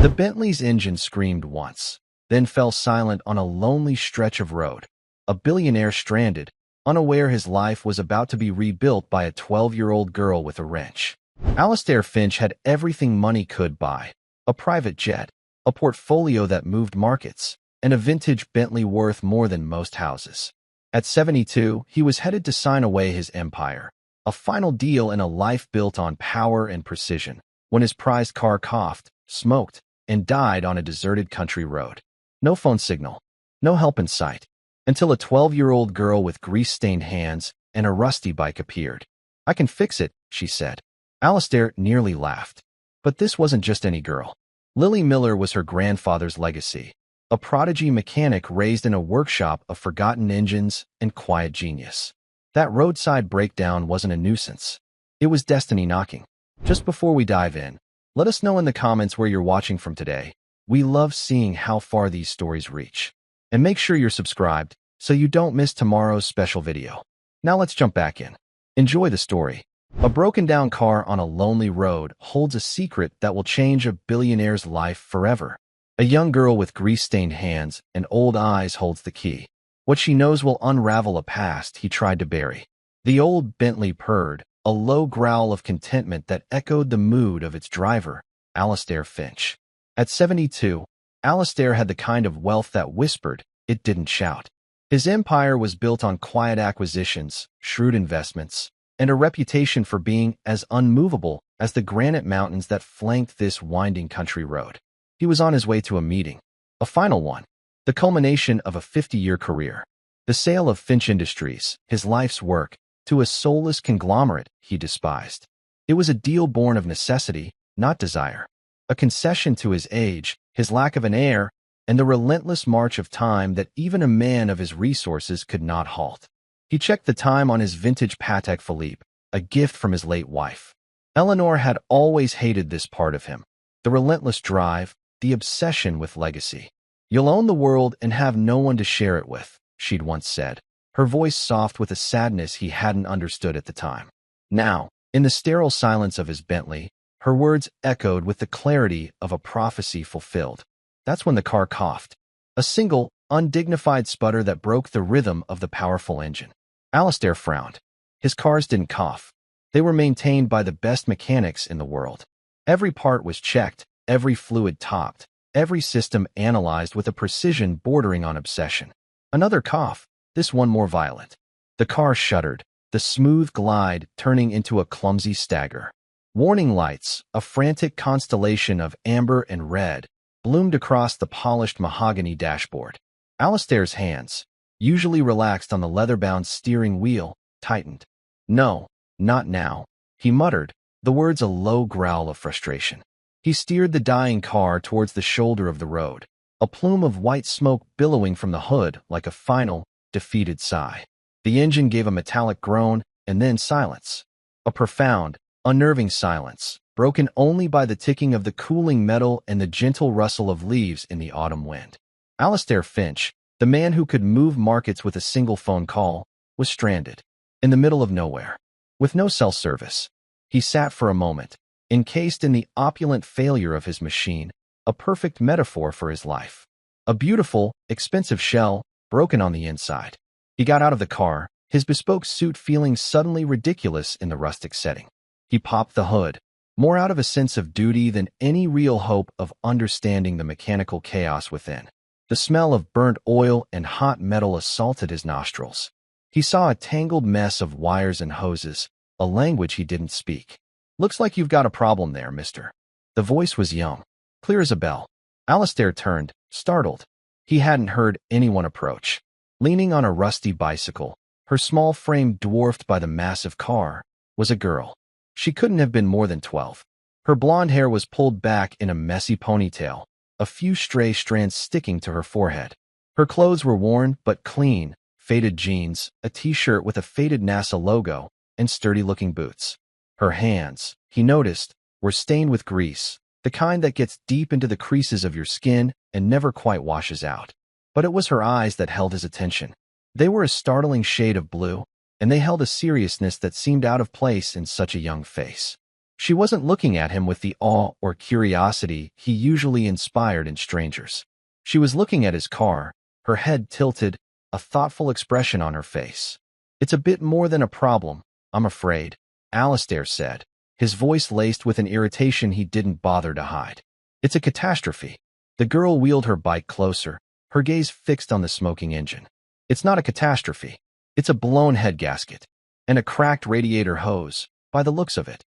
The Bentley's engine screamed once, then fell silent on a lonely stretch of road. A billionaire stranded, unaware his life was about to be rebuilt by a 12-year-old girl with a wrench. Alastair Finch had everything money could buy: a private jet, a portfolio that moved markets, and a vintage Bentley worth more than most houses. At 72, he was headed to sign away his empire, a final deal in a life built on power and precision, when his prized car coughed, smoked, and died on a deserted country road. No phone signal, no help in sight, until a 12-year-old girl with grease-stained hands and a rusty bike appeared. "I can fix it," she said. Alastair nearly laughed. But this wasn't just any girl. Lily Miller was her grandfather's legacy, a prodigy mechanic raised in a workshop of forgotten engines and quiet genius. That roadside breakdown wasn't a nuisance. It was destiny knocking. Just before we dive in, let us know in the comments where you're watching from today. We love seeing how far these stories reach. And make sure you're subscribed so you don't miss tomorrow's special video. Now let's jump back in. Enjoy the story. A broken-down car on a lonely road holds a secret that will change a billionaire's life forever. A young girl with grease-stained hands and old eyes holds the key. What she knows will unravel a past he tried to bury. The old Bentley purred, a low growl of contentment that echoed the mood of its driver, Alastair Finch. At 72, Alastair had the kind of wealth that whispered, it didn't shout. His empire was built on quiet acquisitions, shrewd investments, and a reputation for being as unmovable as the granite mountains that flanked this winding country road. He was on his way to a meeting, a final one, the culmination of a 50-year career. The sale of Finch Industries, his life's work, to a soulless conglomerate he despised. It was a deal born of necessity, not desire. A concession to his age, his lack of an heir, and the relentless march of time that even a man of his resources could not halt. He checked the time on his vintage Patek Philippe, a gift from his late wife. Eleanor had always hated this part of him, the relentless drive, the obsession with legacy. "You'll own the world and have no one to share it with," she'd once said, her voice soft with a sadness he hadn't understood at the time. Now, in the sterile silence of his Bentley, her words echoed with the clarity of a prophecy fulfilled. That's when the car coughed. A single, undignified sputter that broke the rhythm of the powerful engine. Alastair frowned. His cars didn't cough. They were maintained by the best mechanics in the world. Every part was checked, every fluid topped, every system analyzed with a precision bordering on obsession. Another cough, this one more violent. The car shuddered, the smooth glide turning into a clumsy stagger. Warning lights, a frantic constellation of amber and red, bloomed across the polished mahogany dashboard. Alastair's hands, usually relaxed on the leather-bound steering wheel, tightened. "No, not now," he muttered, the words a low growl of frustration. He steered the dying car towards the shoulder of the road, a plume of white smoke billowing from the hood like a final, defeated sigh. The engine gave a metallic groan, and then silence. A profound, unnerving silence, broken only by the ticking of the cooling metal and the gentle rustle of leaves in the autumn wind. Alastair Finch, the man who could move markets with a single phone call, was stranded, in the middle of nowhere, with no cell service. He sat for a moment, encased in the opulent failure of his machine, a perfect metaphor for his life. A beautiful, expensive shell, broken on the inside. He got out of the car, his bespoke suit feeling suddenly ridiculous in the rustic setting. He popped the hood, more out of a sense of duty than any real hope of understanding the mechanical chaos within. The smell of burnt oil and hot metal assaulted his nostrils. He saw a tangled mess of wires and hoses, a language he didn't speak. "Looks like you've got a problem there, mister." The voice was young, clear as a bell. Alastair turned, startled. He hadn't heard anyone approach. Leaning on a rusty bicycle, her small frame dwarfed by the massive car, was a girl. She couldn't have been more than 12. Her blonde hair was pulled back in a messy ponytail, a few stray strands sticking to her forehead. Her clothes were worn but clean, faded jeans, a t-shirt with a faded NASA logo, and sturdy-looking boots. Her hands, he noticed, were stained with grease, the kind that gets deep into the creases of your skin and never quite washes out. But it was her eyes that held his attention. They were a startling shade of blue, and they held a seriousness that seemed out of place in such a young face. She wasn't looking at him with the awe or curiosity he usually inspired in strangers. She was looking at his car, her head tilted, a thoughtful expression on her face. "It's a bit more than a problem, I'm afraid," Alistair said, his voice laced with an irritation he didn't bother to hide. "It's a catastrophe." The girl wheeled her bike closer, her gaze fixed on the smoking engine. "It's not a catastrophe. It's a blown head gasket. And a cracked radiator hose, by the looks of it."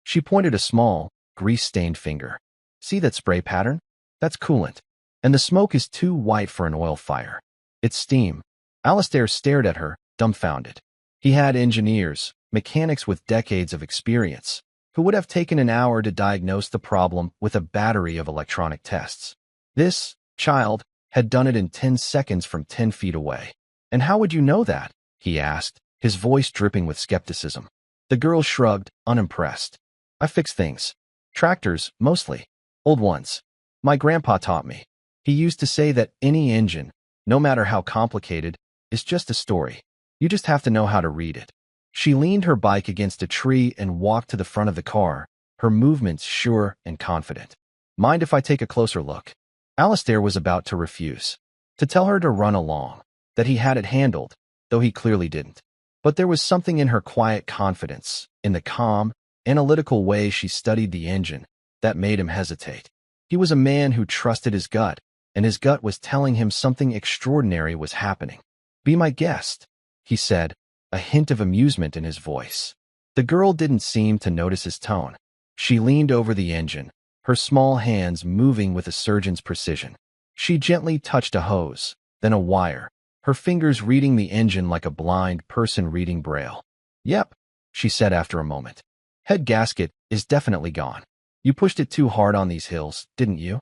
She pointed a small, grease-stained finger. "See that spray pattern? That's coolant. And the smoke is too white for an oil fire. It's steam." Alistair stared at her, dumbfounded. He had engineers, mechanics with decades of experience, who would have taken an hour to diagnose the problem with a battery of electronic tests. This child had done it in 10 seconds from 10 feet away. "And how would you know that?" he asked, his voice dripping with skepticism. The girl shrugged, unimpressed. "I fix things. Tractors, mostly. Old ones. My grandpa taught me. He used to say that any engine, no matter how complicated, is just a story. You just have to know how to read it." She leaned her bike against a tree and walked to the front of the car, her movements sure and confident. "Mind if I take a closer look?" Alistair was about to refuse, to tell her to run along, that he had it handled, though he clearly didn't. But there was something in her quiet confidence, in the calm, analytical way she studied the engine, that made him hesitate. He was a man who trusted his gut, and his gut was telling him something extraordinary was happening. "Be my guest," he said, a hint of amusement in his voice. The girl didn't seem to notice his tone. She leaned over the engine, her small hands moving with a surgeon's precision. She gently touched a hose, then a wire, her fingers reading the engine like a blind person reading Braille. "Yep," she said after a moment. "Head gasket is definitely gone. You pushed it too hard on these hills, didn't you?"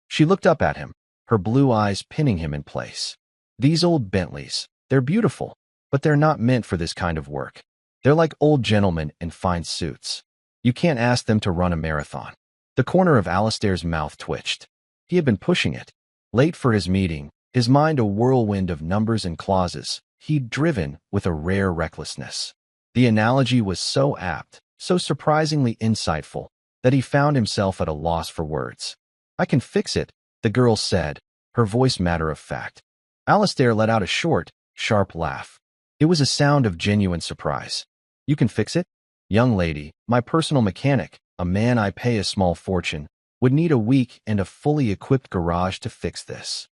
She looked up at him, her blue eyes pinning him in place. "These old Bentleys, they're beautiful, but they're not meant for this kind of work. They're like old gentlemen in fine suits. You can't ask them to run a marathon." The corner of Alistair's mouth twitched. He had been pushing it. Late for his meeting, his mind a whirlwind of numbers and clauses, he'd driven with a rare recklessness. The analogy was so apt, so surprisingly insightful, that he found himself at a loss for words. "I can fix it," the girl said, her voice matter of fact. Alistair let out a short, sharp laugh. It was a sound of genuine surprise. "You can fix it? Young lady, my personal mechanic, a man I pay a small fortune, would need a week and a fully equipped garage to fix this."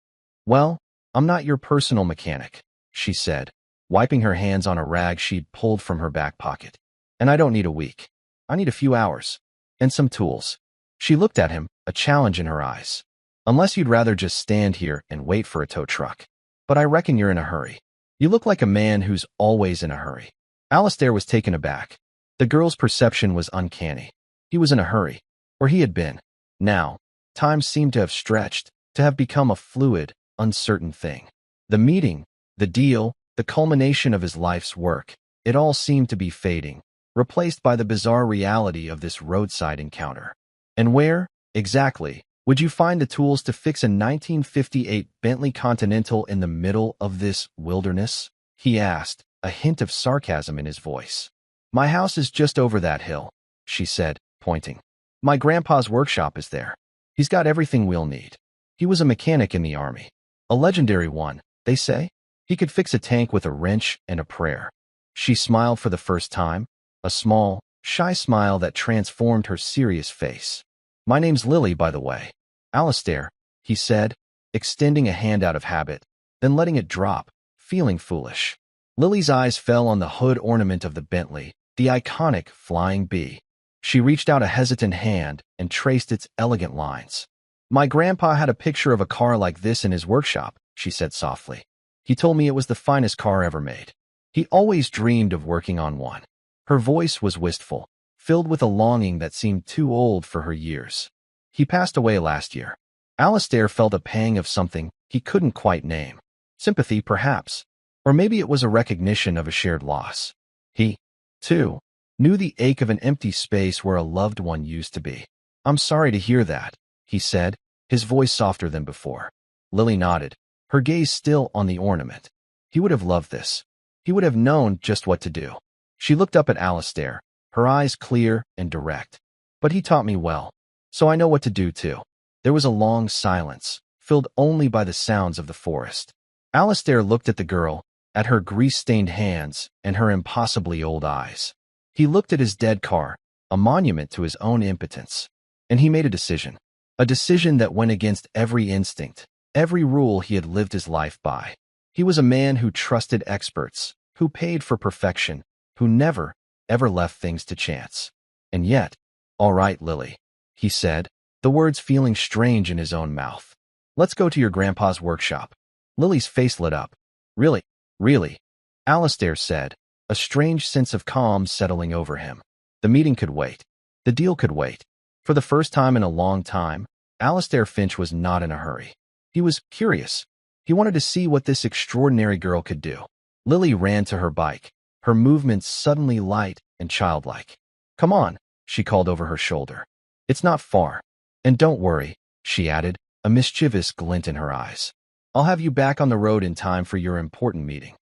"Well, I'm not your personal mechanic," she said, wiping her hands on a rag she'd pulled from her back pocket. "And I don't need a week. I need a few hours. And some tools." She looked at him, a challenge in her eyes. "Unless you'd rather just stand here and wait for a tow truck. But I reckon you're in a hurry. You look like a man who's always in a hurry." Alistair was taken aback. The girl's perception was uncanny. He was in a hurry, or he had been. Now, time seemed to have stretched, to have become a fluid, uncertain thing. The meeting, the deal, the culmination of his life's work, it all seemed to be fading, replaced by the bizarre reality of this roadside encounter. And where, exactly, would you find the tools to fix a 1958 Bentley Continental in the middle of this wilderness? He asked, a hint of sarcasm in his voice. "My house is just over that hill," she said, pointing. "My grandpa's workshop is there. He's got everything we'll need. He was a mechanic in the army. A legendary one, they say. He could fix a tank with a wrench and a prayer." She smiled for the first time, a small, shy smile that transformed her serious face. "My name's Lily, by the way." "Alistair," he said, extending a hand out of habit, then letting it drop, feeling foolish. Lily's eyes fell on the hood ornament of the Bentley, the iconic Flying B. She reached out a hesitant hand and traced its elegant lines. "My grandpa had a picture of a car like this in his workshop," she said softly. "He told me it was the finest car ever made. He always dreamed of working on one." Her voice was wistful, filled with a longing that seemed too old for her years. "He passed away last year." Alistair felt a pang of something he couldn't quite name. Sympathy, perhaps. Or maybe it was a recognition of a shared loss. He, too, knew the ache of an empty space where a loved one used to be. "I'm sorry to hear that," he said, his voice softer than before. Lily nodded, her gaze still on the ornament. He would have loved this. He would have known just what to do. She looked up at Alistair, her eyes clear and direct. but he taught me well, so I know what to do too. There was a long silence, filled only by the sounds of the forest. Alistair looked at the girl, at her grease-stained hands and her impossibly old eyes. He looked at his dead car, a monument to his own impotence. And he made a decision. A decision that went against every instinct, every rule he had lived his life by. He was a man who trusted experts, who paid for perfection, who never, ever left things to chance. And yet, "All right, Lily," he said, the words feeling strange in his own mouth. "Let's go to your grandpa's workshop." Lily's face lit up. "Really? Really?" Alistair said, a strange sense of calm settling over him. The meeting could wait. The deal could wait. For the first time in a long time, Alistair Finch was not in a hurry. He was curious. He wanted to see what this extraordinary girl could do. Lily ran to her bike, her movements suddenly light and childlike. "Come on," she called over her shoulder. "It's not far. And don't worry," she added, a mischievous glint in her eyes. "I'll have you back on the road in time for your important meeting."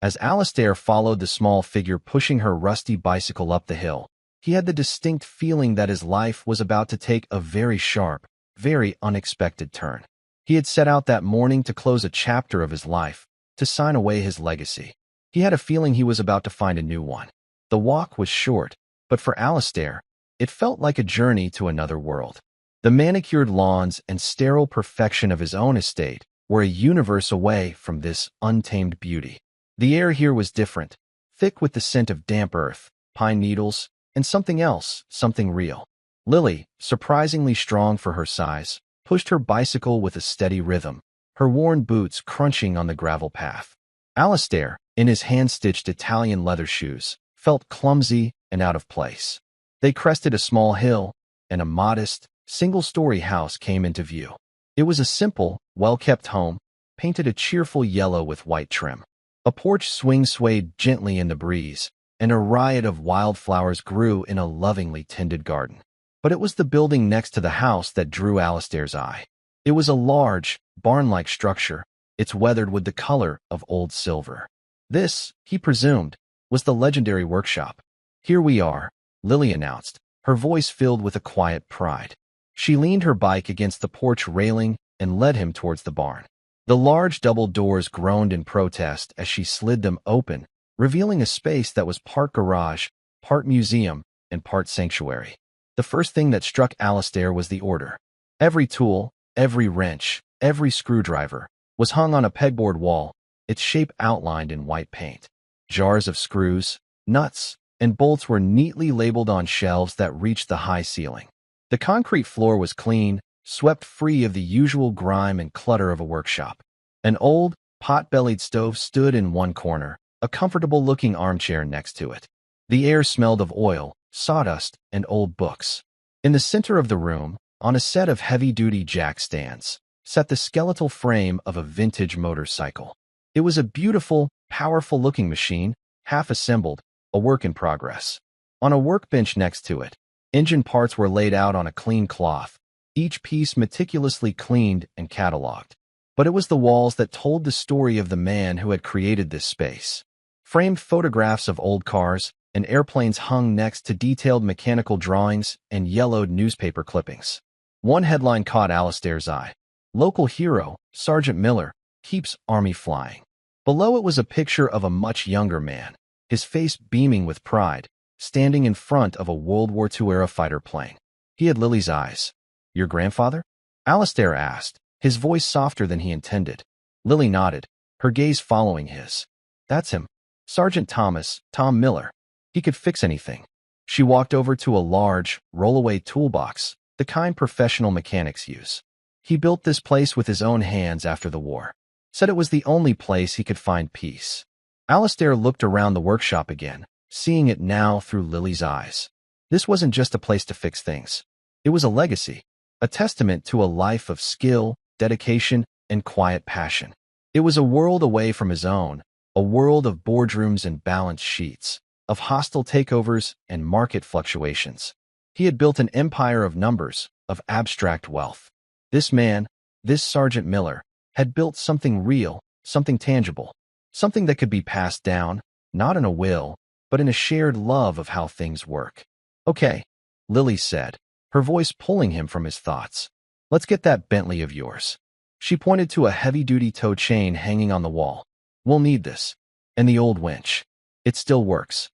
As Alistair followed the small figure pushing her rusty bicycle up the hill, he had the distinct feeling that his life was about to take a very sharp, very unexpected turn. He had set out that morning to close a chapter of his life, to sign away his legacy. He had a feeling he was about to find a new one. The walk was short, but for Alistair, it felt like a journey to another world. The manicured lawns and sterile perfection of his own estate were a universe away from this untamed beauty. The air here was different, thick with the scent of damp earth, pine needles, and something else, something real. Lily, surprisingly strong for her size, pushed her bicycle with a steady rhythm, her worn boots crunching on the gravel path. Alistair, in his hand-stitched Italian leather shoes, felt clumsy and out of place. They crested a small hill, and a modest, single-story house came into view. It was a simple, well-kept home, painted a cheerful yellow with white trim. A porch swing swayed gently in the breeze, and a riot of wildflowers grew in a lovingly tended garden. But it was the building next to the house that drew Alistair's eye. It was a large, barn-like structure, its weathered with the color of old silver. This, he presumed, was the legendary workshop. "Here we are," Lily announced, her voice filled with a quiet pride. She leaned her bike against the porch railing and led him towards the barn. The large double doors groaned in protest as she slid them open, revealing a space that was part garage, part museum, and part sanctuary. The first thing that struck Alistair was the order. Every tool, every wrench, every screwdriver was hung on a pegboard wall, its shape outlined in white paint. Jars of screws, nuts, and bolts were neatly labeled on shelves that reached the high ceiling. The concrete floor was clean, swept free of the usual grime and clutter of a workshop. An old, pot-bellied stove stood in one corner, a comfortable-looking armchair next to it. The air smelled of oil, sawdust, and old books. In the center of the room, on a set of heavy-duty jack stands, sat the skeletal frame of a vintage motorcycle. It was a beautiful, powerful-looking machine, half-assembled, a work in progress. On a workbench next to it, engine parts were laid out on a clean cloth, each piece meticulously cleaned and cataloged. But it was the walls that told the story of the man who had created this space. Framed photographs of old cars and airplanes hung next to detailed mechanical drawings and yellowed newspaper clippings. One headline caught Alistair's eye. "Local hero, Sergeant Miller, keeps Army flying." Below it was a picture of a much younger man, his face beaming with pride, standing in front of a World War II-era fighter plane. He had Lily's eyes. "Your grandfather?" Alistair asked, his voice softer than he intended. Lily nodded, her gaze following his. "That's him. Sergeant Tom Miller. He could fix anything." She walked over to a large, rollaway toolbox, the kind professional mechanics use. "He built this place with his own hands after the war. Said it was the only place he could find peace." Alistair looked around the workshop again, seeing it now through Lily's eyes. This wasn't just a place to fix things. It was a legacy, a testament to a life of skill, dedication, and quiet passion. It was a world away from his own, a world of boardrooms and balance sheets, of hostile takeovers and market fluctuations. He had built an empire of numbers, of abstract wealth. This man, this Sergeant Miller, had built something real, something tangible, something that could be passed down, not in a will, but in a shared love of how things work. "Okay," Lily said, her voice pulling him from his thoughts. "Let's get that Bentley of yours." She pointed to a heavy-duty tow chain hanging on the wall. "We'll need this. And the old winch. It still works."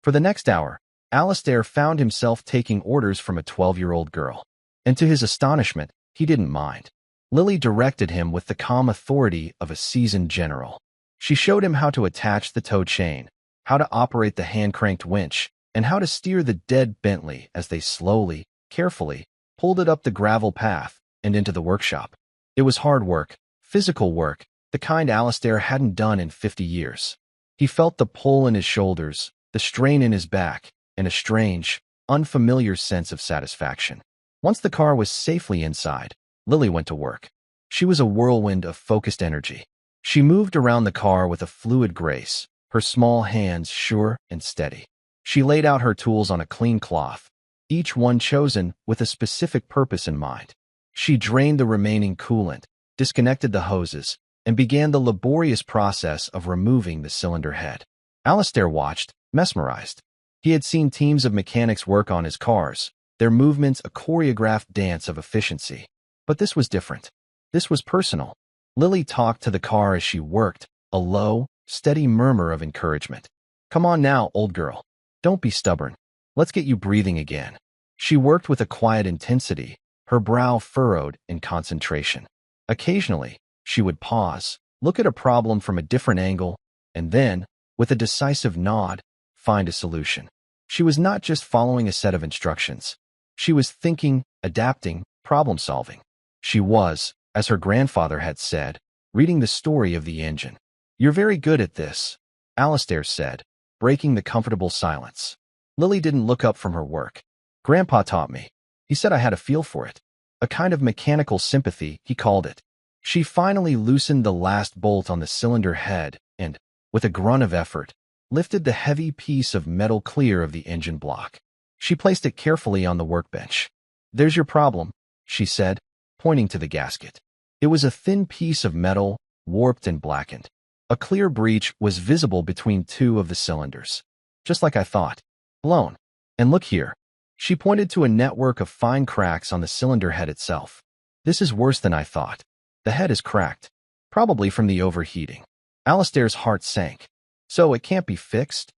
For the next hour, Alistair found himself taking orders from a 12-year-old girl. And to his astonishment, he didn't mind. Lily directed him with the calm authority of a seasoned general. She showed him how to attach the tow chain, how to operate the hand-cranked winch, and how to steer the dead Bentley as they slowly, carefully, pulled it up the gravel path and into the workshop. It was hard work, physical work, the kind Alistair hadn't done in 50 years. He felt the pull in his shoulders, the strain in his back, and a strange, unfamiliar sense of satisfaction. Once the car was safely inside, Lily went to work. She was a whirlwind of focused energy. She moved around the car with a fluid grace, her small hands sure and steady. She laid out her tools on a clean cloth, each one chosen with a specific purpose in mind. She drained the remaining coolant, disconnected the hoses, and began the laborious process of removing the cylinder head. Alistair watched, mesmerized. He had seen teams of mechanics work on his cars, their movements a choreographed dance of efficiency. But this was different. This was personal. Lily talked to the car as she worked, a low, steady murmur of encouragement. "Come on now, old girl. Don't be stubborn. Let's get you breathing again." She worked with a quiet intensity, her brow furrowed in concentration. Occasionally, she would pause, look at a problem from a different angle, and then, with a decisive nod, find a solution. She was not just following a set of instructions. She was thinking, adapting, problem-solving. She was, as her grandfather had said, reading the story of the engine. "You're very good at this," Alistair said, breaking the comfortable silence. Lily didn't look up from her work. "Grandpa taught me. He said I had a feel for it. A kind of mechanical sympathy, he called it." She finally loosened the last bolt on the cylinder head and, with a grunt of effort, lifted the heavy piece of metal clear of the engine block. She placed it carefully on the workbench. "There's your problem," she said, pointing to the gasket. It was a thin piece of metal, warped and blackened. A clear breach was visible between two of the cylinders. "Just like I thought. Blown. And look here." She pointed to a network of fine cracks on the cylinder head itself. "This is worse than I thought. The head is cracked, probably from the overheating." Alistair's heart sank. "So it can't be fixed?"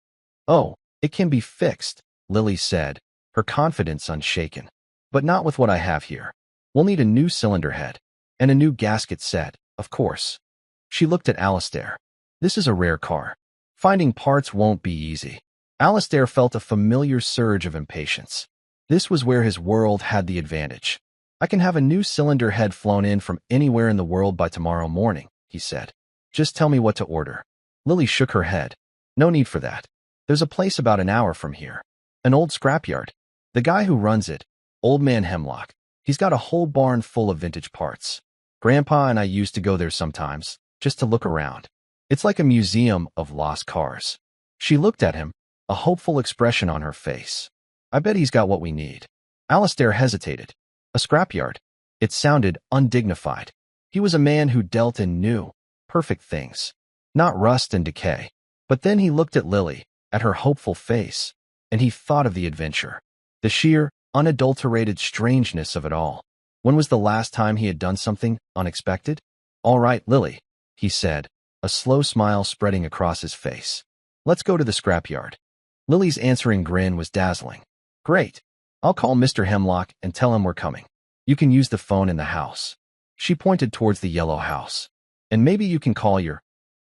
"Oh, it can be fixed," Lily said, her confidence unshaken. "But not with what I have here. We'll need a new cylinder head, and a new gasket set, of course." She looked at Alistair. "This is a rare car. Finding parts won't be easy." Alistair felt a familiar surge of impatience. This was where his world had the advantage. "I can have a new cylinder head flown in from anywhere in the world by tomorrow morning," he said. "Just tell me what to order." Lily shook her head. "No need for that. There's a place about an hour from here. An old scrapyard. The guy who runs it, Old Man Hemlock, he's got a whole barn full of vintage parts. Grandpa and I used to go there sometimes, just to look around. It's like a museum of lost cars." She looked at him, a hopeful expression on her face. "I bet he's got what we need." Alistair hesitated. A scrapyard. It sounded undignified. He was a man who dealt in new, perfect things, not rust and decay. But then he looked at Lily, at her hopeful face, and he thought of the adventure, the sheer, unadulterated strangeness of it all. When was the last time he had done something unexpected? "All right, Lily," he said, a slow smile spreading across his face. "Let's go to the scrapyard." Lily's answering grin was dazzling. "Great. I'll call Mr. Hemlock and tell him we're coming. You can use the phone in the house." She pointed towards the yellow house. "And maybe you can call your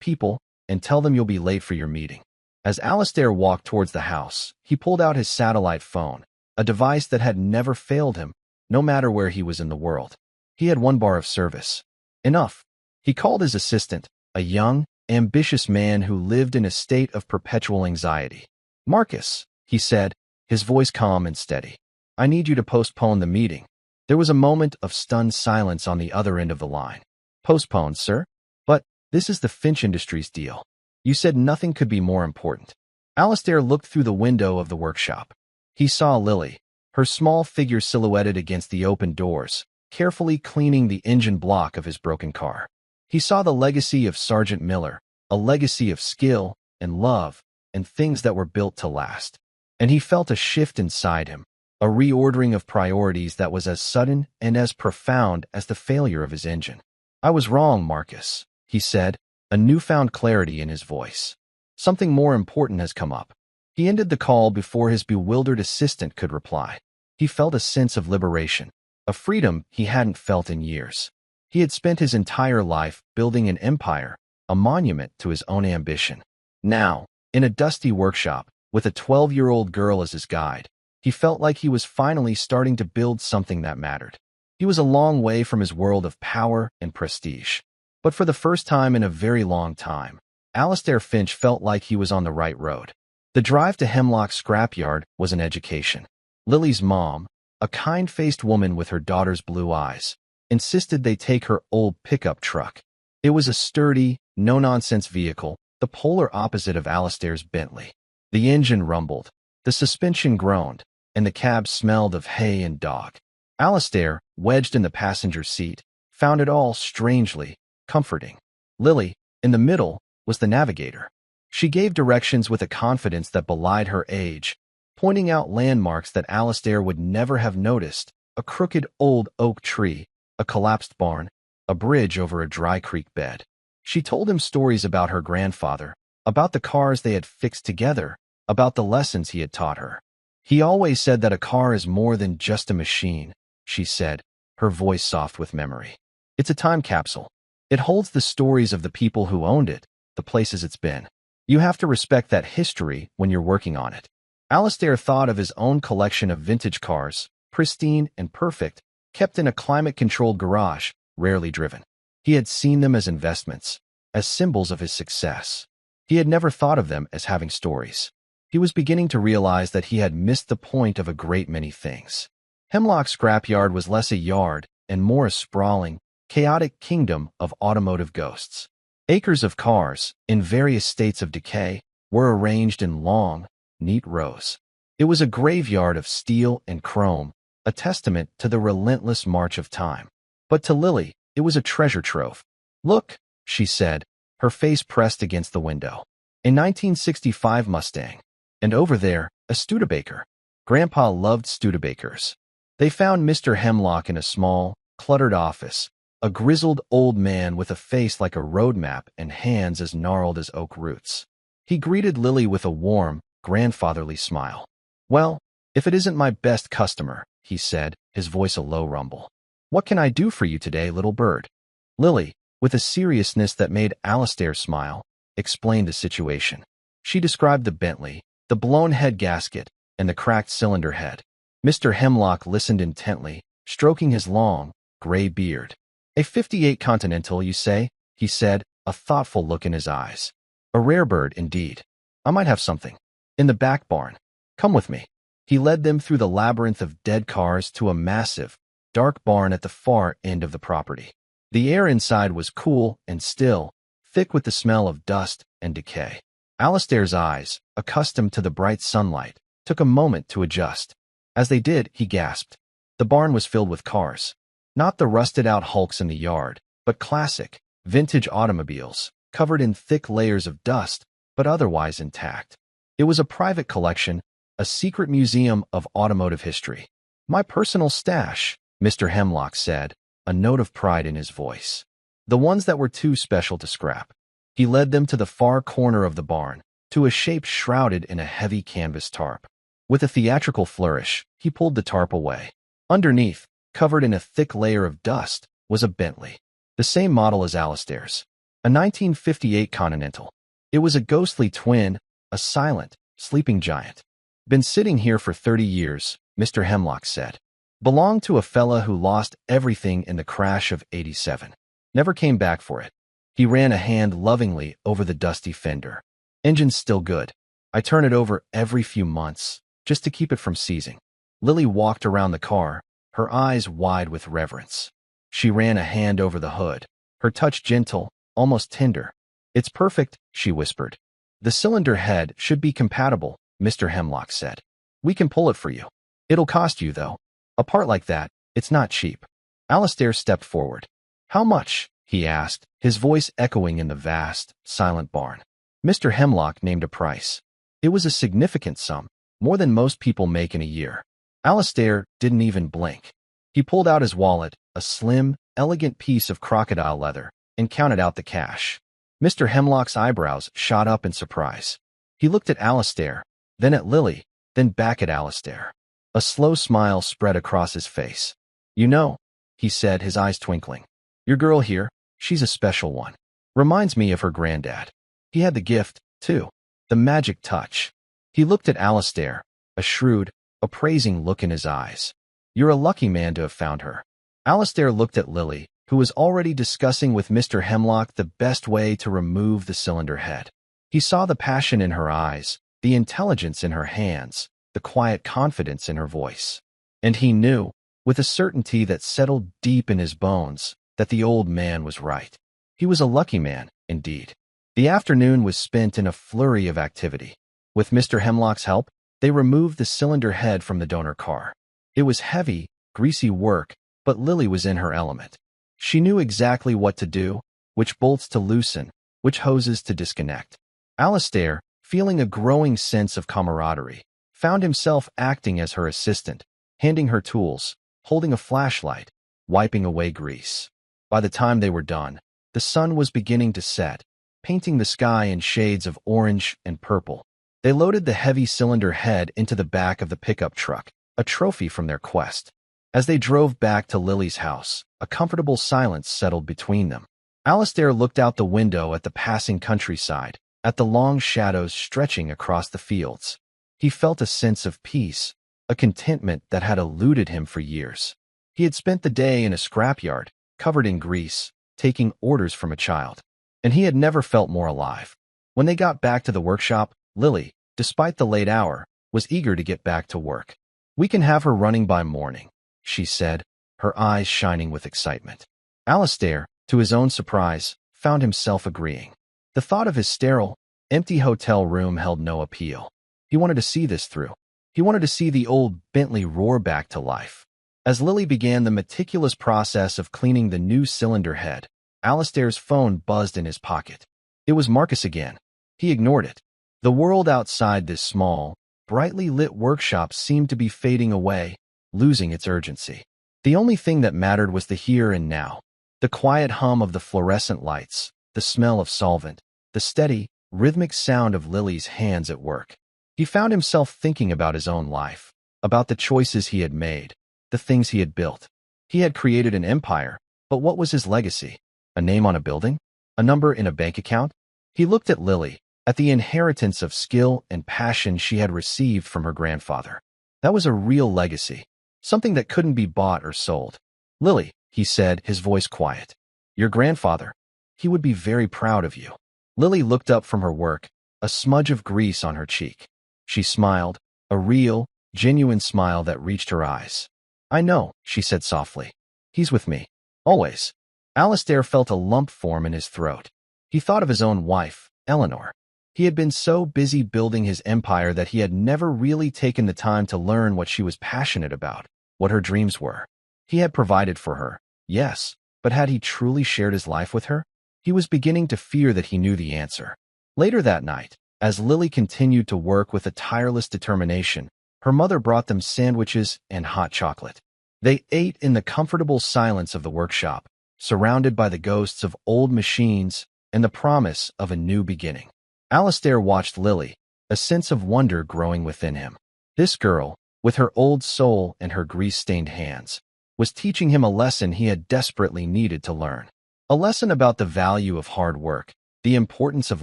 people and tell them you'll be late for your meeting." As Alistair walked towards the house, he pulled out his satellite phone, a device that had never failed him, no matter where he was in the world. He had one bar of service. Enough. He called his assistant, a young, ambitious man who lived in a state of perpetual anxiety. "Marcus," he said, his voice calm and steady. "I need you to postpone the meeting." There was a moment of stunned silence on the other end of the line. "Postponed, sir? But this is the Finch Industries deal. You said nothing could be more important." Alistair looked through the window of the workshop. He saw Lily, her small figure silhouetted against the open doors, carefully cleaning the engine block of his broken car. He saw the legacy of Sergeant Miller, a legacy of skill and love and things that were built to last. And he felt a shift inside him, a reordering of priorities that was as sudden and as profound as the failure of his engine. "I was wrong, Marcus," he said, a newfound clarity in his voice. "Something more important has come up." He ended the call before his bewildered assistant could reply. He felt a sense of liberation, a freedom he hadn't felt in years. He had spent his entire life building an empire, a monument to his own ambition. Now, in a dusty workshop, with a 12-year-old girl as his guide, he felt like he was finally starting to build something that mattered. He was a long way from his world of power and prestige. But for the first time in a very long time, Alastair Finch felt like he was on the right road. The drive to Hemlock scrapyard was an education. Lily's mom, a kind-faced woman with her daughter's blue eyes, insisted they take her old pickup truck. It was a sturdy, no-nonsense vehicle, the polar opposite of Alastair's Bentley. The engine rumbled, the suspension groaned, and the cab smelled of hay and dog. Alastair, wedged in the passenger seat, found it all strangely comforting. Lily, in the middle, was the navigator. She gave directions with a confidence that belied her age, pointing out landmarks that Alastair would never have noticed: a crooked old oak tree, a collapsed barn, a bridge over a dry creek bed. She told him stories about her grandfather, about the cars they had fixed together, about the lessons he had taught her. "He always said that a car is more than just a machine," she said, her voice soft with memory. "It's a time capsule. It holds the stories of the people who owned it, the places it's been. You have to respect that history when you're working on it." Alastair thought of his own collection of vintage cars, pristine and perfect, kept in a climate-controlled garage, rarely driven. He had seen them as investments, as symbols of his success. He had never thought of them as having stories. He was beginning to realize that he had missed the point of a great many things. Hemlock scrapyard was less a yard and more a sprawling, chaotic kingdom of automotive ghosts. Acres of cars, in various states of decay, were arranged in long, neat rows. It was a graveyard of steel and chrome, a testament to the relentless march of time. But to Lily, it was a treasure trove. "Look," she said, her face pressed against the window. "A 1965 Mustang. And over there, a Studebaker." Grandpa loved Studebakers. They found Mr. Hemlock in a small, cluttered office, a grizzled old man with a face like a road map and hands as gnarled as oak roots. He greeted Lily with a warm, grandfatherly smile. "Well, if it isn't my best customer," he said, his voice a low rumble. "What can I do for you today, little bird?" Lily, with a seriousness that made Alastair smile, explained the situation. She described the Bentley, the blown head gasket, and the cracked cylinder head. Mr. Hemlock listened intently, stroking his long, gray beard. "A '58 Continental, you say?" he said, a thoughtful look in his eyes. "A rare bird, indeed. I might have something. In the back barn. Come with me." He led them through the labyrinth of dead cars to a massive, dark barn at the far end of the property. The air inside was cool and still, thick with the smell of dust and decay. Alastair's eyes, accustomed to the bright sunlight, took a moment to adjust. As they did, he gasped. The barn was filled with cars. Not the rusted-out hulks in the yard, but classic, vintage automobiles, covered in thick layers of dust, but otherwise intact. It was a private collection, a secret museum of automotive history. "My personal stash," Mr. Hemlock said, a note of pride in his voice. "The ones that were too special to scrap." He led them to the far corner of the barn, to a shape shrouded in a heavy canvas tarp. With a theatrical flourish, he pulled the tarp away. Underneath, covered in a thick layer of dust, was a Bentley, the same model as Alastair's, a 1958 Continental. It was a ghostly twin, a silent, sleeping giant. "Been sitting here for 30 years, Mr. Hemlock said. Belonged to a fella who lost everything in the crash of '87. Never came back for it." He ran a hand lovingly over the dusty fender. "Engine's still good. I turn it over every few months, just to keep it from seizing." Lily walked around the car, her eyes wide with reverence. She ran a hand over the hood, her touch gentle, almost tender. "It's perfect," she whispered. "The cylinder head should be compatible," Mr. Hemlock said. "We can pull it for you. It'll cost you, though. A part like that, it's not cheap." Alastair stepped forward. "How much?" he asked, his voice echoing in the vast, silent barn. Mr. Hemlock named a price. It was a significant sum, more than most people make in a year. Alistair didn't even blink. He pulled out his wallet, a slim, elegant piece of crocodile leather, and counted out the cash. Mr. Hemlock's eyebrows shot up in surprise. He looked at Alistair, then at Lily, then back at Alistair. A slow smile spread across his face. "You know," he said, his eyes twinkling. "Your girl here, she's a special one. Reminds me of her granddad. He had the gift, too. The magic touch." He looked at Alistair, a shrewd, appraising look in his eyes. "You're a lucky man to have found her." Alistair looked at Lily, who was already discussing with Mr. Hemlock the best way to remove the cylinder head. He saw the passion in her eyes, the intelligence in her hands, the quiet confidence in her voice. And he knew, with a certainty that settled deep in his bones, that the old man was right. He was a lucky man, indeed. The afternoon was spent in a flurry of activity. With Mr. Hemlock's help, they removed the cylinder head from the donor car. It was heavy, greasy work, but Lily was in her element. She knew exactly what to do, which bolts to loosen, which hoses to disconnect. Alistair, feeling a growing sense of camaraderie, found himself acting as her assistant, handing her tools, holding a flashlight, wiping away grease. By the time they were done, the sun was beginning to set, painting the sky in shades of orange and purple. They loaded the heavy cylinder head into the back of the pickup truck, a trophy from their quest. As they drove back to Lily's house, a comfortable silence settled between them. Alistair looked out the window at the passing countryside, at the long shadows stretching across the fields. He felt a sense of peace, a contentment that had eluded him for years. He had spent the day in a scrapyard, covered in grease, taking orders from a child. And he had never felt more alive. When they got back to the workshop, Lily, despite the late hour, was eager to get back to work. "We can have her running by morning," she said, her eyes shining with excitement. Alistair, to his own surprise, found himself agreeing. The thought of his sterile, empty hotel room held no appeal. He wanted to see this through. He wanted to see the old Bentley roar back to life. As Lily began the meticulous process of cleaning the new cylinder head, Alistair's phone buzzed in his pocket. It was Marcus again. He ignored it. The world outside this small, brightly lit workshop seemed to be fading away, losing its urgency. The only thing that mattered was the here and now. The quiet hum of the fluorescent lights, the smell of solvent, the steady, rhythmic sound of Lily's hands at work. He found himself thinking about his own life, about the choices he had made, the things he had built. He had created an empire, but what was his legacy? A name on a building? A number in a bank account? He looked at Lily, at the inheritance of skill and passion she had received from her grandfather. That was a real legacy, something that couldn't be bought or sold. "Lily," he said, his voice quiet. "Your grandfather. He would be very proud of you." Lily looked up from her work, a smudge of grease on her cheek. She smiled, a real, genuine smile that reached her eyes. "I know," she said softly. "He's with me. Always." Alistair felt a lump form in his throat. He thought of his own wife, Eleanor. He had been so busy building his empire that he had never really taken the time to learn what she was passionate about, what her dreams were. He had provided for her, yes, but had he truly shared his life with her? He was beginning to fear that he knew the answer. Later that night, as Lily continued to work with a tireless determination, her mother brought them sandwiches and hot chocolate. They ate in the comfortable silence of the workshop, surrounded by the ghosts of old machines and the promise of a new beginning. Alistair watched Lily, a sense of wonder growing within him. This girl, with her old soul and her grease-stained hands, was teaching him a lesson he had desperately needed to learn. A lesson about the value of hard work, the importance of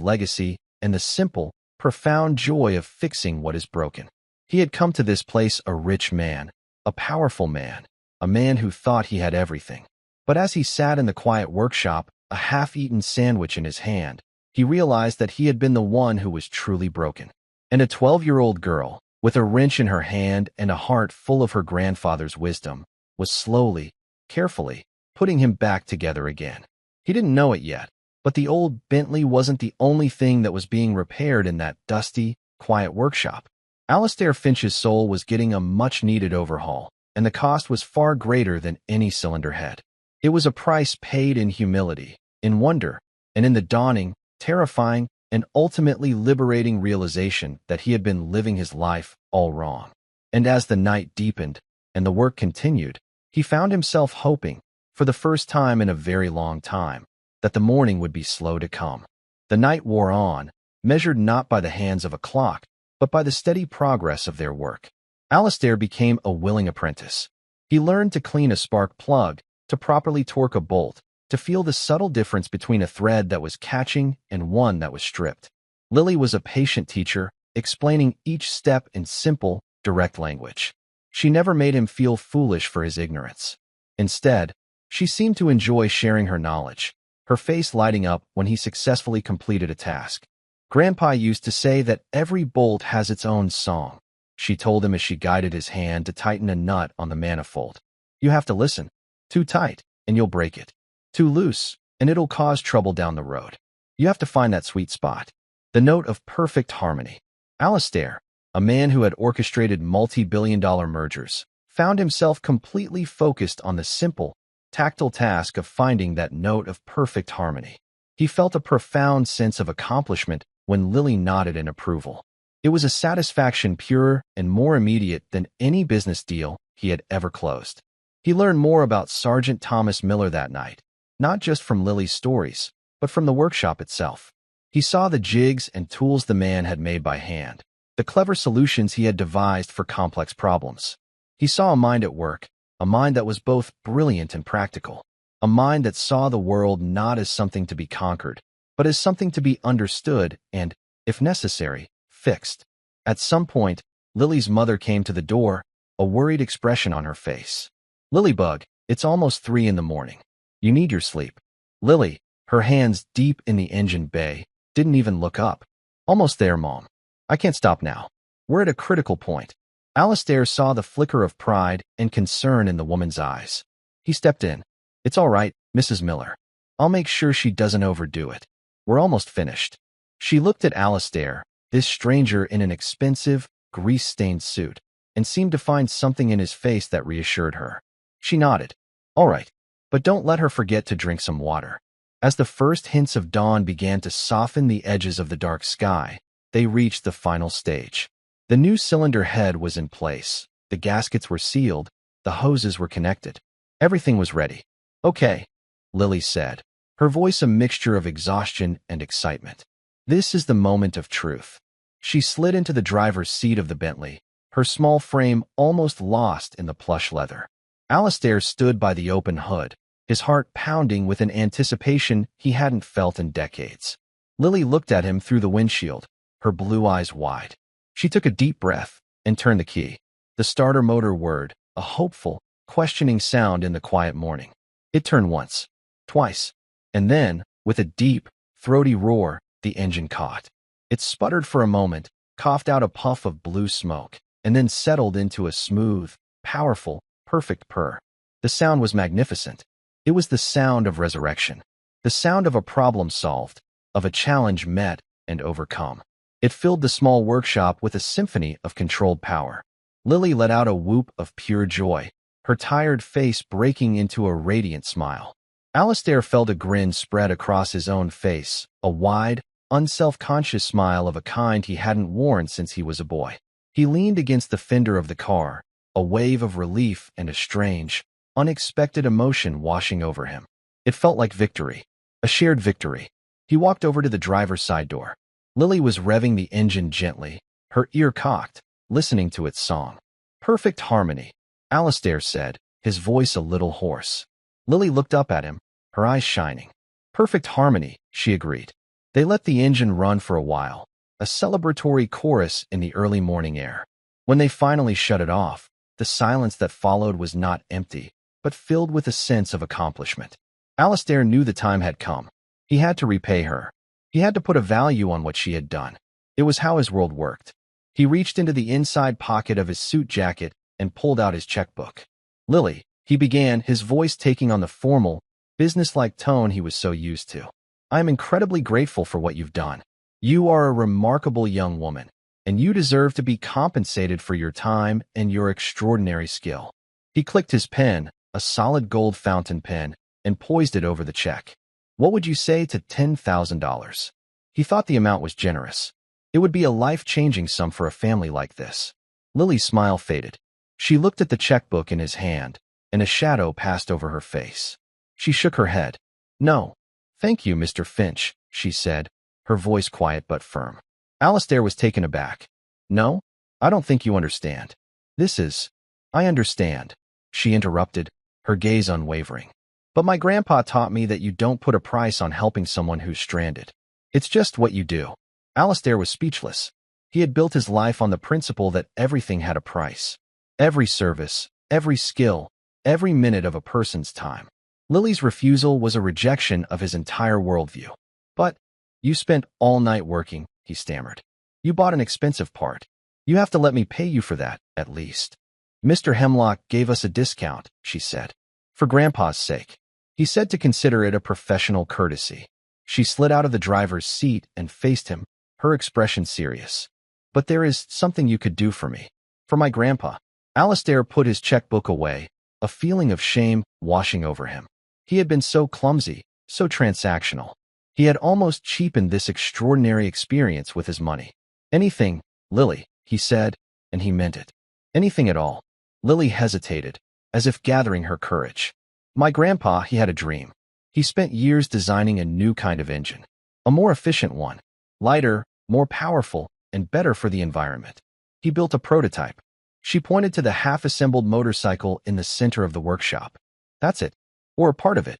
legacy, and the simple, profound joy of fixing what is broken. He had come to this place a rich man, a powerful man, a man who thought he had everything. But as he sat in the quiet workshop, a half-eaten sandwich in his hand, he realized that he had been the one who was truly broken. And a 12-year-old girl, with a wrench in her hand and a heart full of her grandfather's wisdom, was slowly, carefully, putting him back together again. He didn't know it yet, but the old Bentley wasn't the only thing that was being repaired in that dusty, quiet workshop. Alistair Finch's soul was getting a much-needed overhaul, and the cost was far greater than any cylinder head. It was a price paid in humility, in wonder, and in the dawning, terrifying, and ultimately liberating realization that he had been living his life all wrong. And as the night deepened and the work continued, he found himself hoping, for the first time in a very long time, that the morning would be slow to come. The night wore on, measured not by the hands of a clock, but by the steady progress of their work. Alistair became a willing apprentice. He learned to clean a spark plug, to properly torque a bolt, to feel the subtle difference between a thread that was catching and one that was stripped. Lily was a patient teacher, explaining each step in simple, direct language. She never made him feel foolish for his ignorance. Instead, she seemed to enjoy sharing her knowledge, her face lighting up when he successfully completed a task. Grandpa used to say that every bolt has its own song, she told him as she guided his hand to tighten a nut on the manifold. You have to listen. Too tight, and you'll break it. Too loose, and it'll cause trouble down the road. You have to find that sweet spot. The note of perfect harmony. Alistair, a man who had orchestrated multi-billion-dollar mergers, found himself completely focused on the simple, tactile task of finding that note of perfect harmony. He felt a profound sense of accomplishment when Lily nodded in approval. It was a satisfaction purer and more immediate than any business deal he had ever closed. He learned more about Sergeant Thomas Miller that night, not just from Lily's stories, but from the workshop itself. He saw the jigs and tools the man had made by hand, the clever solutions he had devised for complex problems. He saw a mind at work, a mind that was both brilliant and practical, a mind that saw the world not as something to be conquered, but as something to be understood and, if necessary, fixed. At some point, Lily's mother came to the door, a worried expression on her face. Lilybug, it's almost 3 in the morning. You need your sleep. Lily, her hands deep in the engine bay, didn't even look up. Almost there, Mom. I can't stop now. We're at a critical point. Alistair saw the flicker of pride and concern in the woman's eyes. He stepped in. It's all right, Mrs. Miller. I'll make sure she doesn't overdo it. We're almost finished. She looked at Alistair, this stranger in an expensive, grease-stained suit, and seemed to find something in his face that reassured her. She nodded. All right, but don't let her forget to drink some water. As the first hints of dawn began to soften the edges of the dark sky, they reached the final stage. The new cylinder head was in place, the gaskets were sealed, the hoses were connected. Everything was ready. Okay, Lily said, her voice a mixture of exhaustion and excitement. This is the moment of truth. She slid into the driver's seat of the Bentley, her small frame almost lost in the plush leather. Alistair stood by the open hood, his heart pounding with an anticipation he hadn't felt in decades. Lily looked at him through the windshield, her blue eyes wide. She took a deep breath and turned the key. The starter motor whirred, a hopeful, questioning sound in the quiet morning. It turned once, twice, and then, with a deep, throaty roar, the engine caught. It sputtered for a moment, coughed out a puff of blue smoke, and then settled into a smooth, powerful, perfect purr. The sound was magnificent. It was the sound of resurrection, the sound of a problem solved, of a challenge met and overcome. It filled the small workshop with a symphony of controlled power. Lily let out a whoop of pure joy, her tired face breaking into a radiant smile. Alistair felt a grin spread across his own face, a wide, unself-conscious smile of a kind he hadn't worn since he was a boy. He leaned against the fender of the car, a wave of relief and a strange, unexpected emotion washing over him. It felt like victory, a shared victory. He walked over to the driver's side door. Lily was revving the engine gently, her ear cocked, listening to its song. Perfect harmony, Alistair said, his voice a little hoarse. Lily looked up at him, her eyes shining. Perfect harmony, she agreed. They let the engine run for a while, a celebratory chorus in the early morning air. When they finally shut it off, the silence that followed was not empty, but filled with a sense of accomplishment. Alistair knew the time had come. He had to repay her. He had to put a value on what she had done. It was how his world worked. He reached into the inside pocket of his suit jacket and pulled out his checkbook. Lily, he began, his voice taking on the formal, businesslike tone he was so used to. I am incredibly grateful for what you've done. You are a remarkable young woman, and you deserve to be compensated for your time and your extraordinary skill. He clicked his pen, a solid gold fountain pen, and poised it over the check. What would you say to $10,000? He thought the amount was generous. It would be a life-changing sum for a family like this. Lily's smile faded. She looked at the checkbook in his hand, and a shadow passed over her face. She shook her head. No. Thank you, Mr. Finch, she said, her voice quiet but firm. Alistair was taken aback. No? I don't think you understand. I understand, she interrupted, her gaze unwavering. But my grandpa taught me that you don't put a price on helping someone who's stranded. It's just what you do. Alistair was speechless. He had built his life on the principle that everything had a price. Every service, every skill, every minute of a person's time. Lily's refusal was a rejection of his entire worldview. But you spent all night working, he stammered. You bought an expensive part. You have to let me pay you for that, at least. Mr. Hemlock gave us a discount, she said. For Grandpa's sake. He said to consider it a professional courtesy. She slid out of the driver's seat and faced him, her expression serious. But there is something you could do for me. For my grandpa. Alistair put his checkbook away, a feeling of shame washing over him. He had been so clumsy, so transactional. He had almost cheapened this extraordinary experience with his money. Anything, Lily, he said, and he meant it. Anything at all. Lily hesitated, as if gathering her courage. My grandpa, he had a dream. He spent years designing a new kind of engine. A more efficient one. Lighter, more powerful, and better for the environment. He built a prototype. She pointed to the half-assembled motorcycle in the center of the workshop. That's it. Or a part of it.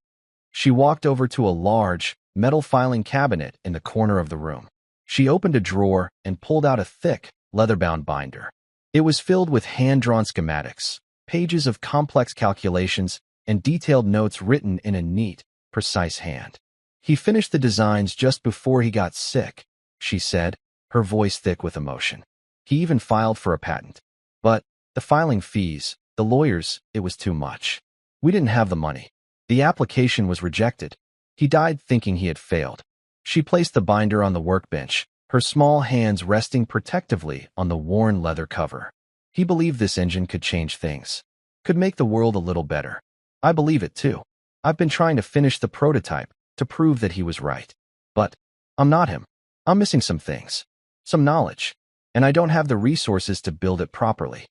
She walked over to a large, metal filing cabinet in the corner of the room. She opened a drawer and pulled out a thick, leather-bound binder. It was filled with hand-drawn schematics, pages of complex calculations, and detailed notes written in a neat, precise hand. He finished the designs just before he got sick, she said, her voice thick with emotion. He even filed for a patent. But the filing fees, the lawyers, it was too much. We didn't have the money. The application was rejected. He died thinking he had failed. She placed the binder on the workbench, her small hands resting protectively on the worn leather cover. He believed this engine could change things, could make the world a little better. I believe it too. I've been trying to finish the prototype to prove that he was right. But I'm not him. I'm missing some things, some knowledge, and I don't have the resources to build it properly.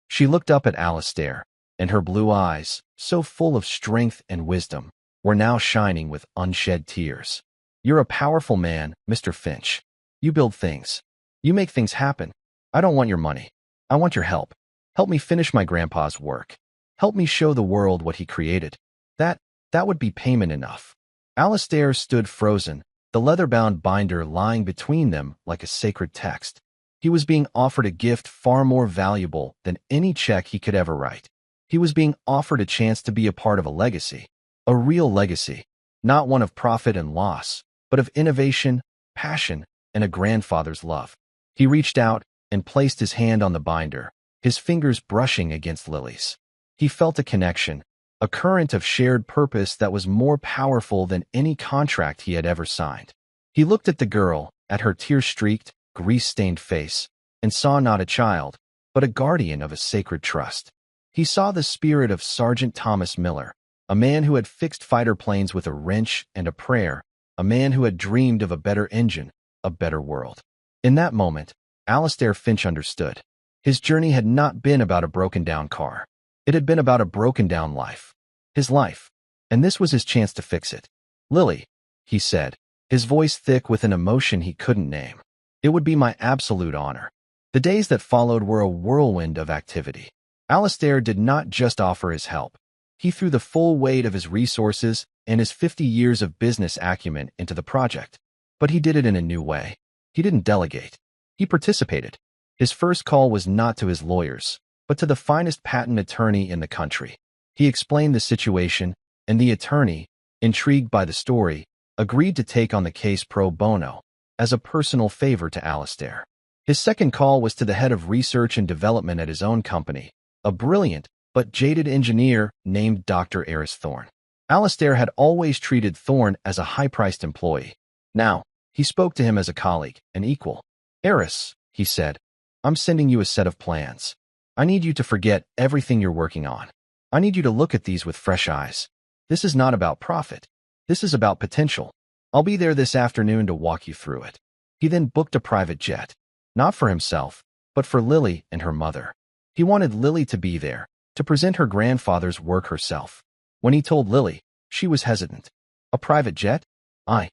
She looked up at Alistair, and her blue eyes, so full of strength and wisdom, were now shining with unshed tears. You're a powerful man, Mr. Finch. You build things. You make things happen. I don't want your money. I want your help. Help me finish my grandpa's work. Help me show the world what he created. That would be payment enough. Alistair stood frozen, the leather-bound binder lying between them like a sacred text. He was being offered a gift far more valuable than any check he could ever write. He was being offered a chance to be a part of a legacy. A real legacy. Not one of profit and loss, but of innovation, passion, and a grandfather's love. He reached out and placed his hand on the binder, his fingers brushing against Lily's. He felt a connection, a current of shared purpose that was more powerful than any contract he had ever signed. He looked at the girl, at her tear-streaked, grease-stained face, and saw not a child, but a guardian of a sacred trust. He saw the spirit of Sergeant Thomas Miller, a man who had fixed fighter planes with a wrench and a prayer, a man who had dreamed of a better engine, a better world. In that moment, Alistair Finch understood. His journey had not been about a broken-down car. It had been about a broken-down life. His life. And this was his chance to fix it. Lily, he said, his voice thick with an emotion he couldn't name. It would be my absolute honor. The days that followed were a whirlwind of activity. Alistair did not just offer his help. He threw the full weight of his resources and his 50 years of business acumen into the project. But he did it in a new way. He didn't delegate. He participated. His first call was not to his lawyers, but to the finest patent attorney in the country. He explained the situation, and the attorney, intrigued by the story, agreed to take on the case pro bono, as a personal favor to Alistair. His second call was to the head of research and development at his own company, a brilliant but jaded engineer named Dr. Eris Thorne. Alistair had always treated Thorne as a high-priced employee. Now, he spoke to him as a colleague, an equal. Eris, he said, I'm sending you a set of plans. I need you to forget everything you're working on. I need you to look at these with fresh eyes. This is not about profit. This is about potential. I'll be there this afternoon to walk you through it. He then booked a private jet. Not for himself, but for Lily and her mother. He wanted Lily to be there, to present her grandfather's work herself. When he told Lily, she was hesitant. A private jet? I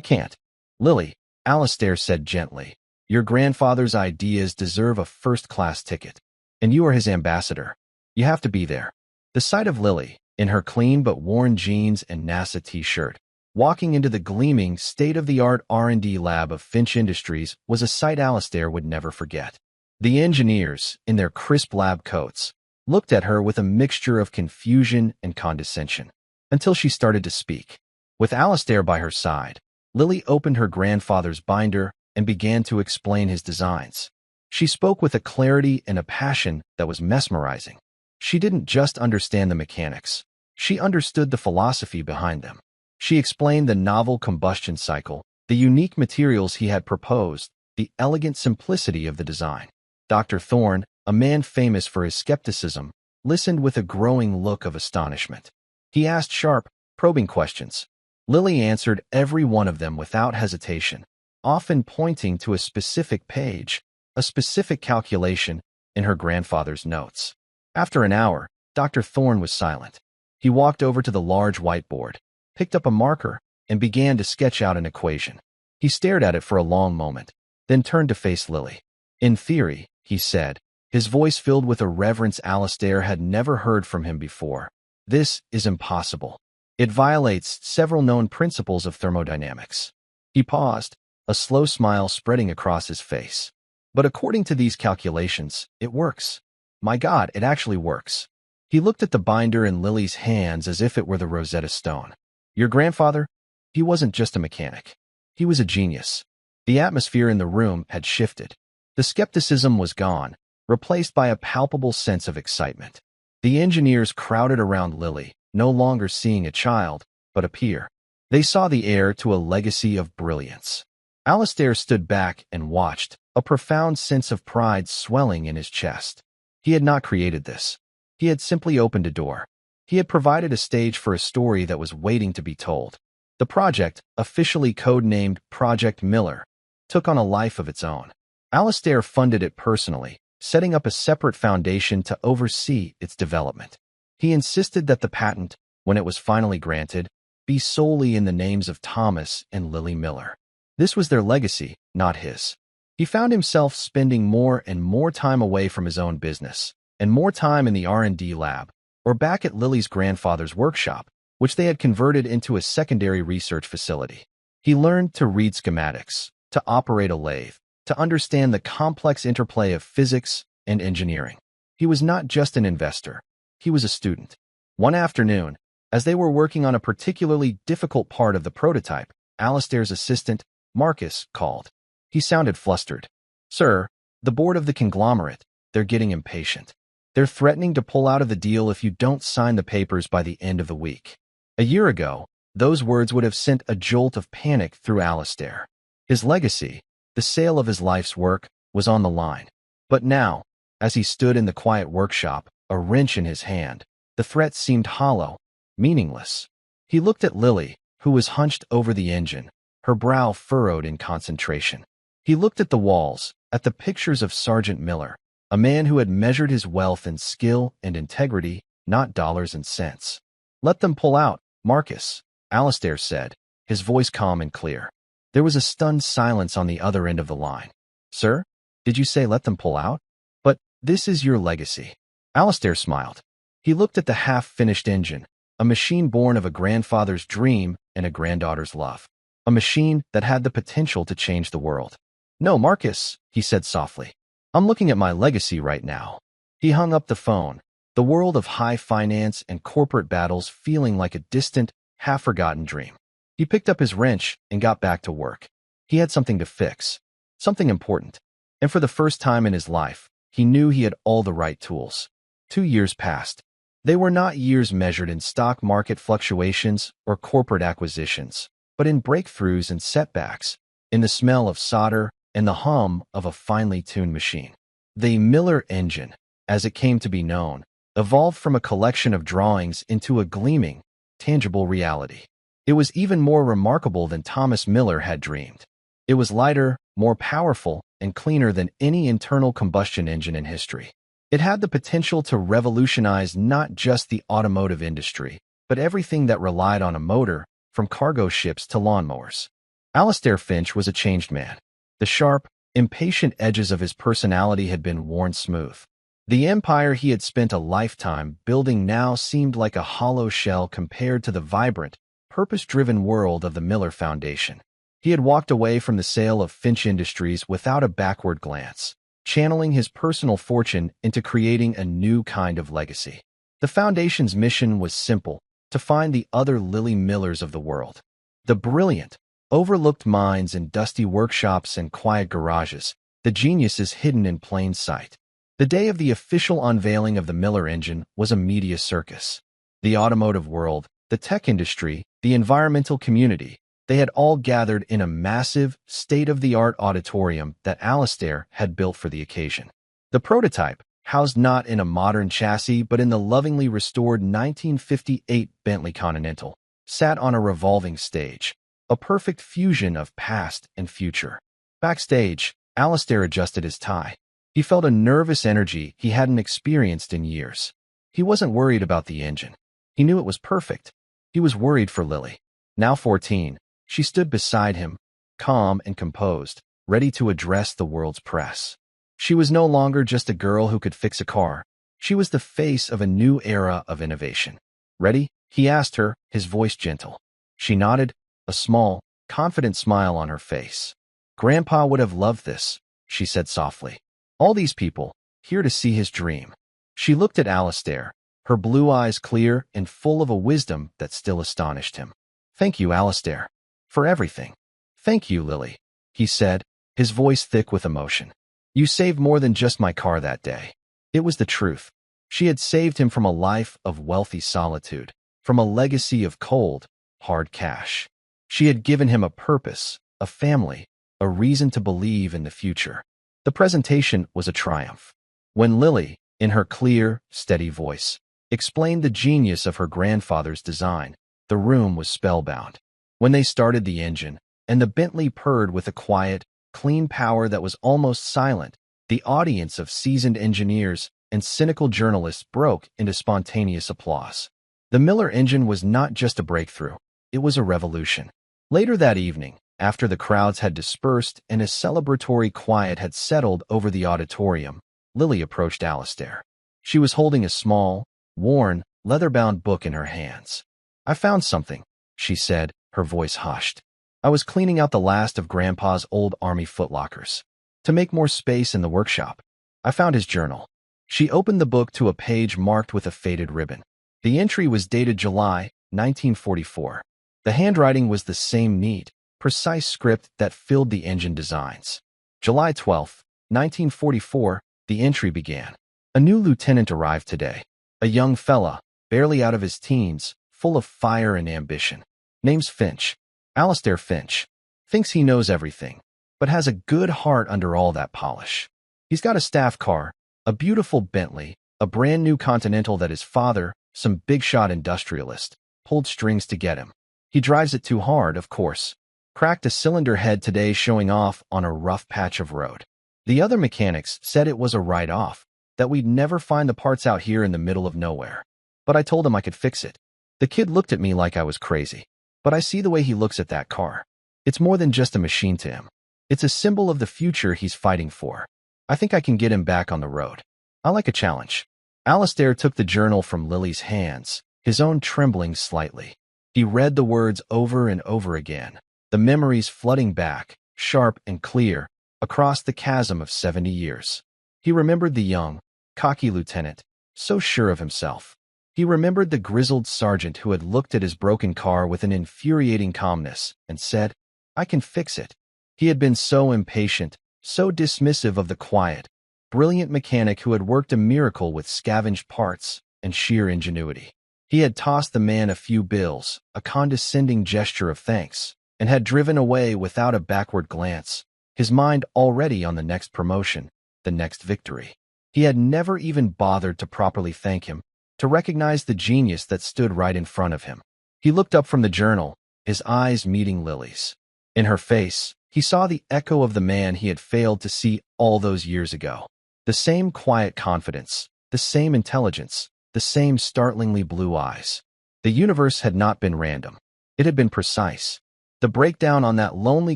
can't. Lily, Alistair said gently, your grandfather's ideas deserve a first-class ticket, and you are his ambassador. You have to be there. The sight of Lily, in her clean but worn jeans and NASA t-shirt, walking into the gleaming, state-of-the-art R&D lab of Finch Industries was a sight Alistair would never forget. The engineers, in their crisp lab coats, looked at her with a mixture of confusion and condescension, until she started to speak. With Alistair by her side, Lily opened her grandfather's binder and began to explain his designs. She spoke with a clarity and a passion that was mesmerizing. She didn't just understand the mechanics. She understood the philosophy behind them. She explained the novel combustion cycle, the unique materials he had proposed, the elegant simplicity of the design. Dr. Thorne, a man famous for his skepticism, listened with a growing look of astonishment. He asked sharp, probing questions. Lily answered every one of them without hesitation, often pointing to a specific page, a specific calculation in her grandfather's notes. After an hour, Dr. Thorne was silent. He walked over to the large whiteboard, picked up a marker, and began to sketch out an equation. He stared at it for a long moment, then turned to face Lily. In theory, he said, his voice filled with a reverence Alistair had never heard from him before, this is impossible. It violates several known principles of thermodynamics. He paused, a slow smile spreading across his face. But according to these calculations, it works. My God, it actually works. He looked at the binder in Lily's hands as if it were the Rosetta Stone. Your grandfather? He wasn't just a mechanic. He was a genius. The atmosphere in the room had shifted. The skepticism was gone, replaced by a palpable sense of excitement. The engineers crowded around Lily, no longer seeing a child, but a peer. They saw the heir to a legacy of brilliance. Alistair stood back and watched, a profound sense of pride swelling in his chest. He had not created this. He had simply opened a door. He had provided a stage for a story that was waiting to be told. The project, officially codenamed Project Miller, took on a life of its own. Alistair funded it personally, setting up a separate foundation to oversee its development. He insisted that the patent, when it was finally granted, be solely in the names of Thomas and Lily Miller. This was their legacy, not his. He found himself spending more and more time away from his own business, and more time in the R&D lab, or back at Lily's grandfather's workshop, which they had converted into a secondary research facility. He learned to read schematics, to operate a lathe, to understand the complex interplay of physics and engineering. He was not just an investor. He was a student. One afternoon, as they were working on a particularly difficult part of the prototype, Alistair's assistant, Marcus, called. He sounded flustered. Sir, the board of the conglomerate, they're getting impatient. They're threatening to pull out of the deal if you don't sign the papers by the end of the week. A year ago, those words would have sent a jolt of panic through Alistair. His legacy, the sale of his life's work, was on the line. But now, as he stood in the quiet workshop, a wrench in his hand, the threat seemed hollow, meaningless. He looked at Lily, who was hunched over the engine, her brow furrowed in concentration. He looked at the walls, at the pictures of Sergeant Miller, a man who had measured his wealth in skill and integrity, not dollars and cents. Let them pull out, Marcus, Alistair said, his voice calm and clear. There was a stunned silence on the other end of the line. Sir, did you say let them pull out? But this is your legacy. Alistair smiled. He looked at the half-finished engine, a machine born of a grandfather's dream and a granddaughter's love. A machine that had the potential to change the world. No, Marcus, he said softly. I'm looking at my legacy right now. He hung up the phone, the world of high finance and corporate battles feeling like a distant, half-forgotten dream. He picked up his wrench and got back to work. He had something to fix, something important. And for the first time in his life, he knew he had all the right tools. 2 years passed. They were not years measured in stock market fluctuations or corporate acquisitions, but in breakthroughs and setbacks, in the smell of solder and the hum of a finely tuned machine. The Miller engine, as it came to be known, evolved from a collection of drawings into a gleaming, tangible reality. It was even more remarkable than Thomas Miller had dreamed. It was lighter, more powerful, and cleaner than any internal combustion engine in history. It had the potential to revolutionize not just the automotive industry, but everything that relied on a motor, from cargo ships to lawnmowers. Alastair Finch was a changed man. The sharp, impatient edges of his personality had been worn smooth. The empire he had spent a lifetime building now seemed like a hollow shell compared to the vibrant, purpose-driven world of the Miller Foundation. He had walked away from the sale of Finch Industries without a backward glance, channeling his personal fortune into creating a new kind of legacy. The Foundation's mission was simple: to find the other Lily Millers of the world. The brilliant, overlooked minds in dusty workshops and quiet garages, the geniuses hidden in plain sight. The day of the official unveiling of the Miller engine was a media circus. The automotive world, the tech industry, the environmental community, they had all gathered in a massive, state-of-the-art auditorium that Alastair had built for the occasion. The prototype, housed not in a modern chassis but in the lovingly restored 1958 Bentley Continental, sat on a revolving stage, a perfect fusion of past and future. Backstage, Alastair adjusted his tie. He felt a nervous energy he hadn't experienced in years. He wasn't worried about the engine. He knew it was perfect. He was worried for Lily. Now 14, she stood beside him, calm and composed, ready to address the world's press. She was no longer just a girl who could fix a car. She was the face of a new era of innovation. "Ready?" he asked her, his voice gentle. She nodded, a small, confident smile on her face. "Grandpa would have loved this," she said softly. "All these people, here to see his dream." She looked at Alastair, her blue eyes clear and full of a wisdom that still astonished him. "Thank you, Alastair, for everything." "Thank you, Lily," he said, his voice thick with emotion. "You saved more than just my car that day." It was the truth. She had saved him from a life of wealthy solitude, from a legacy of cold, hard cash. She had given him a purpose, a family, a reason to believe in the future. The presentation was a triumph. When Lily, in her clear, steady voice, explained the genius of her grandfather's design, the room was spellbound. When they started the engine, and the Bentley purred with a quiet, clean power that was almost silent, the audience of seasoned engineers and cynical journalists broke into spontaneous applause. The Miller engine was not just a breakthrough, it was a revolution. Later that evening, after the crowds had dispersed and a celebratory quiet had settled over the auditorium, Lily approached Alastair. She was holding a small, worn, leather-bound book in her hands. "I found something," she said, her voice hushed. "I was cleaning out the last of Grandpa's old army footlockers. To make more space in the workshop, I found his journal." She opened the book to a page marked with a faded ribbon. The entry was dated July 1944. The handwriting was the same neat, precise script that filled the engine designs. July 12, 1944, the entry began. "A new lieutenant arrived today. A young fella, barely out of his teens, full of fire and ambition. Name's Finch. Alastair Finch. Thinks he knows everything, but has a good heart under all that polish. He's got a staff car, a beautiful Bentley, a brand new Continental that his father, some big-shot industrialist, pulled strings to get him. He drives it too hard, of course. Cracked a cylinder head today showing off on a rough patch of road. The other mechanics said it was a write-off, that we'd never find the parts out here in the middle of nowhere. But I told him I could fix it. The kid looked at me like I was crazy. But I see the way he looks at that car. It's more than just a machine to him. It's a symbol of the future he's fighting for. I think I can get him back on the road. I like a challenge." Alastair took the journal from Lily's hands, his own trembling slightly. He read the words over and over again, the memories flooding back, sharp and clear, across the chasm of 70 years. He remembered the young, cocky lieutenant, so sure of himself. He remembered the grizzled sergeant who had looked at his broken car with an infuriating calmness and said, "I can fix it." He had been so impatient, so dismissive of the quiet, brilliant mechanic who had worked a miracle with scavenged parts and sheer ingenuity. He had tossed the man a few bills, a condescending gesture of thanks, and had driven away without a backward glance, his mind already on the next promotion, the next victory. He had never even bothered to properly thank him, to recognize the genius that stood right in front of him. He looked up from the journal, his eyes meeting Lily's. In her face, He saw the echo of the man he had failed to see all those years ago. The same quiet confidence, the same intelligence, the same startlingly blue eyes. The universe had not been random. It had been precise. The breakdown on that lonely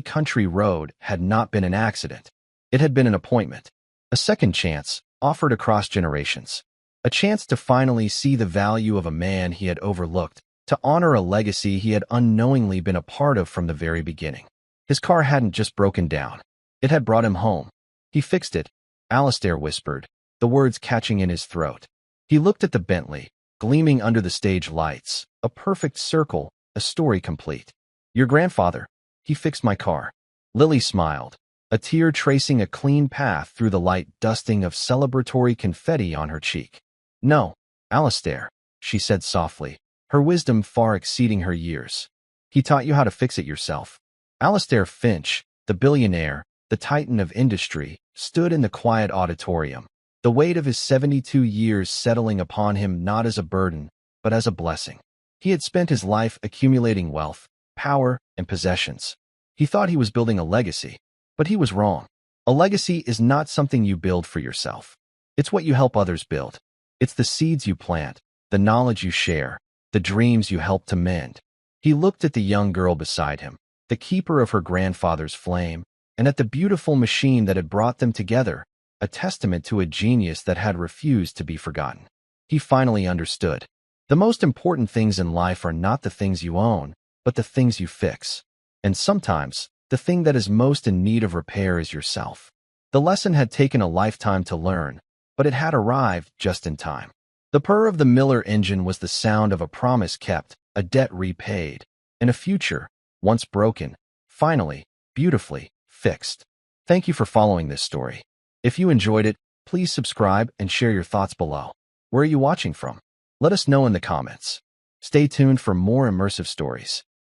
country road had not been an accident. It had been an appointment. A second chance, offered across generations. A chance to finally see the value of a man he had overlooked, to honor a legacy he had unknowingly been a part of from the very beginning. His car hadn't just broken down. It had brought him home. He fixed it, Alistair whispered, the words catching in his throat. He looked at the Bentley, gleaming under the stage lights, a perfect circle, a story complete. Your grandfather, he fixed my car. Lily smiled, a tear tracing a clean path through the light dusting of celebratory confetti on her cheek. No, Alistair, she said softly, her wisdom far exceeding her years. He taught you how to fix it yourself. Alistair Finch, the billionaire, the titan of industry, stood in the quiet auditorium, the weight of his 72 years settling upon him not as a burden, but as a blessing. He had spent his life accumulating wealth, power, and possessions. He thought he was building a legacy, but he was wrong. A legacy is not something you build for yourself. It's what you help others build. It's the seeds you plant, the knowledge you share, the dreams you help to mend. He looked at the young girl beside him, the keeper of her grandfather's flame, and at the beautiful machine that had brought them together, a testament to a genius that had refused to be forgotten. He finally understood. The most important things in life are not the things you own, but the things you fix. And sometimes, the thing that is most in need of repair is yourself. The lesson had taken a lifetime to learn, but it had arrived just in time. The purr of the Miller engine was the sound of a promise kept, a debt repaid, and a future, once broken, finally, beautifully, fixed. Thank you for following this story. If you enjoyed it, please subscribe and share your thoughts below. Where are you watching from? Let us know in the comments. Stay tuned for more immersive stories.